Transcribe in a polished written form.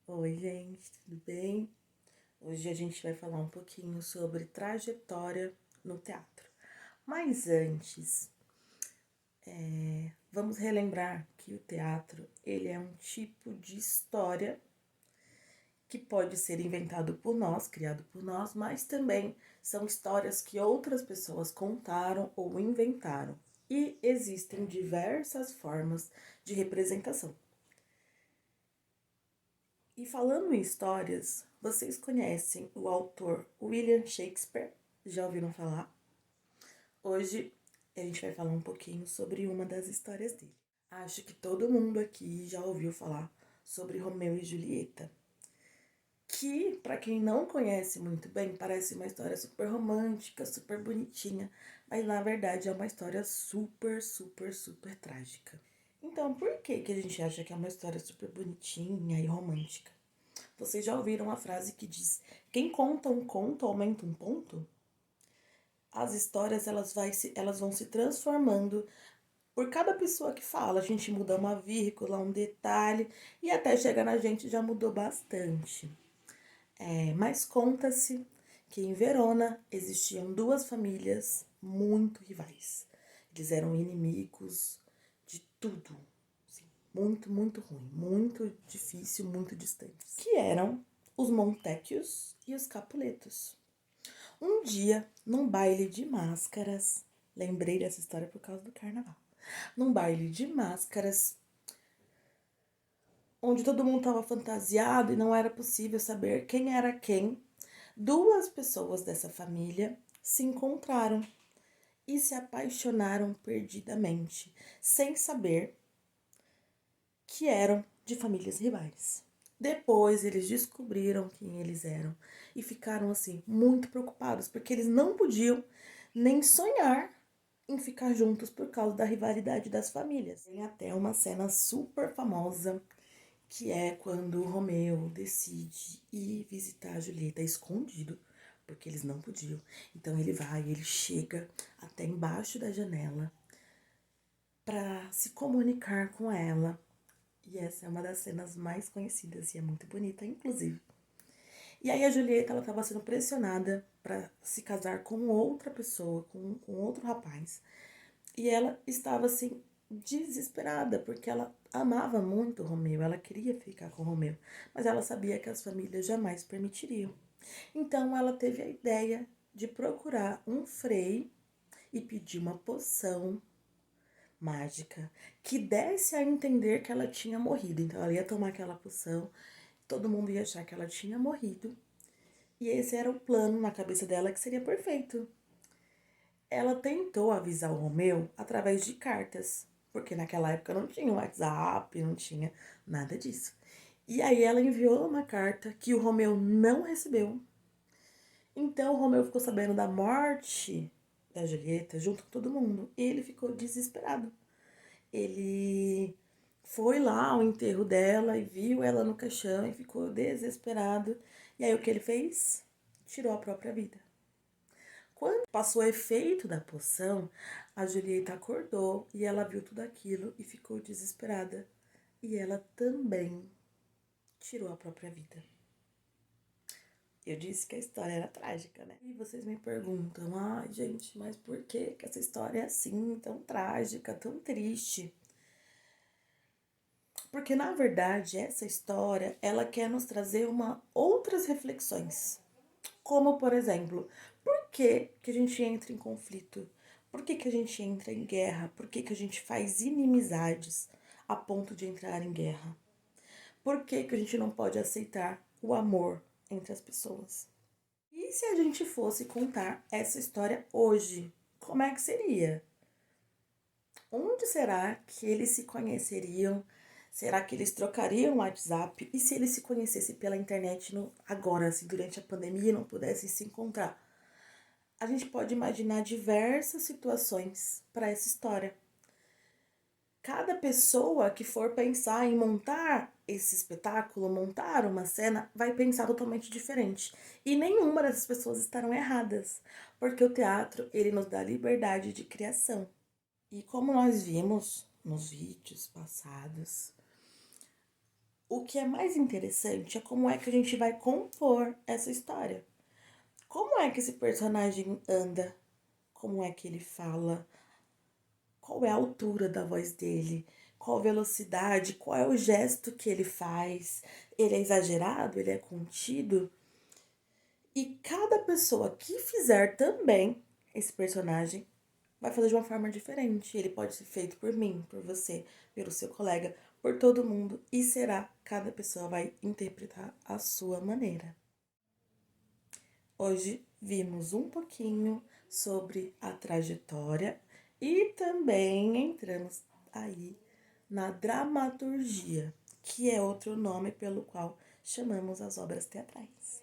Oi, gente, tudo bem? Hoje a gente vai falar um pouquinho sobre trajetória no teatro. Mas antes, vamos relembrar que o teatro, ele é um tipo de história que pode ser inventado por nós, criado por nós, mas também são histórias que outras pessoas contaram ou inventaram. E existem diversas formas de representação. E falando em histórias, vocês conhecem o autor William Shakespeare? Já ouviram falar? Hoje a gente vai falar um pouquinho sobre uma das histórias dele. Acho que todo mundo aqui já ouviu falar sobre Romeu e Julieta, que, para quem não conhece muito bem, parece uma história super romântica, super bonitinha, mas na verdade é uma história super, super, super trágica. Então, por que a gente acha que é uma história super bonitinha e romântica? Vocês já ouviram a frase que diz: quem conta um conto aumenta um ponto? As histórias elas vão se transformando por cada pessoa que fala. A gente muda uma vírgula, um detalhe, e até chegar na gente já mudou bastante. Mas conta-se que em Verona existiam duas famílias muito rivais. Eles eram inimigos de tudo. Assim, muito, muito ruim, muito difícil, muito distantes. Que eram os Montecchios e os Capuletos. Um dia, num baile de máscaras, lembrei dessa história por causa do carnaval. Num baile de máscaras, onde todo mundo estava fantasiado e não era possível saber quem era quem, duas pessoas dessa família se encontraram e se apaixonaram perdidamente, sem saber que eram de famílias rivais. Depois eles descobriram quem eles eram e ficaram assim muito preocupados, porque eles não podiam nem sonhar em ficar juntos por causa da rivalidade das famílias. Tem até uma cena super famosa que é quando o Romeu decide ir visitar a Julieta escondido, porque eles não podiam. Então ele chega até embaixo da janela para se comunicar com ela. E essa é uma das cenas mais conhecidas e é muito bonita, inclusive. E aí a Julieta, ela estava sendo pressionada para se casar com outra pessoa, com outro rapaz. E ela estava assim desesperada, porque ela amava muito o Romeu, ela queria ficar com o Romeu, mas ela sabia que as famílias jamais permitiriam. Então ela teve a ideia de procurar um frei e pedir uma poção mágica que desse a entender que ela tinha morrido. Então ela ia tomar aquela poção, todo mundo ia achar que ela tinha morrido. E esse era o plano na cabeça dela que seria perfeito. Ela tentou avisar o Romeu através de cartas, porque naquela época não tinha WhatsApp, não tinha nada disso. E aí ela enviou uma carta que o Romeu não recebeu. Então o Romeu ficou sabendo da morte da Julieta junto com todo mundo. E ele ficou desesperado. Ele foi lá ao enterro dela e viu ela no caixão e ficou desesperado. E aí o que ele fez? Tirou a própria vida. Quando passou o efeito da poção, a Julieta acordou e ela viu tudo aquilo e ficou desesperada. E ela também tirou a própria vida. Eu disse que a história era trágica, né? E vocês me perguntam, ai gente, mas por que essa história é assim, tão trágica, tão triste? Porque na verdade essa história, ela quer nos trazer outras reflexões. Como, por exemplo, por que a gente entra em conflito? Por que a gente entra em guerra? Por que a gente faz inimizades a ponto de entrar em guerra? Por que a gente não pode aceitar o amor entre as pessoas? E se a gente fosse contar essa história hoje? Como é que seria? Onde será que eles se conheceriam? Será que eles trocariam o WhatsApp? E se eles se conhecessem pela internet agora, se durante a pandemia não pudessem se encontrar? A gente pode imaginar diversas situações para essa história. Cada pessoa que for pensar em montar esse espetáculo, montar uma cena, vai pensar totalmente diferente. E nenhuma dessas pessoas estarão erradas, porque o teatro, ele nos dá liberdade de criação. E como nós vimos nos vídeos passados, O que é mais interessante é como é que a gente vai compor essa história. Como é que esse personagem anda? Como é que ele fala? Qual é a altura da voz dele? Qual a velocidade? Qual é o gesto que ele faz? Ele é exagerado? Ele é contido? E cada pessoa que fizer também esse personagem vai fazer de uma forma diferente. Ele pode ser feito por mim, por você, pelo seu colega, por todo mundo. E será, cada pessoa vai interpretar a sua maneira. Hoje vimos um pouquinho sobre a trajetória e também entramos aí na dramaturgia, que é outro nome pelo qual chamamos as obras teatrais.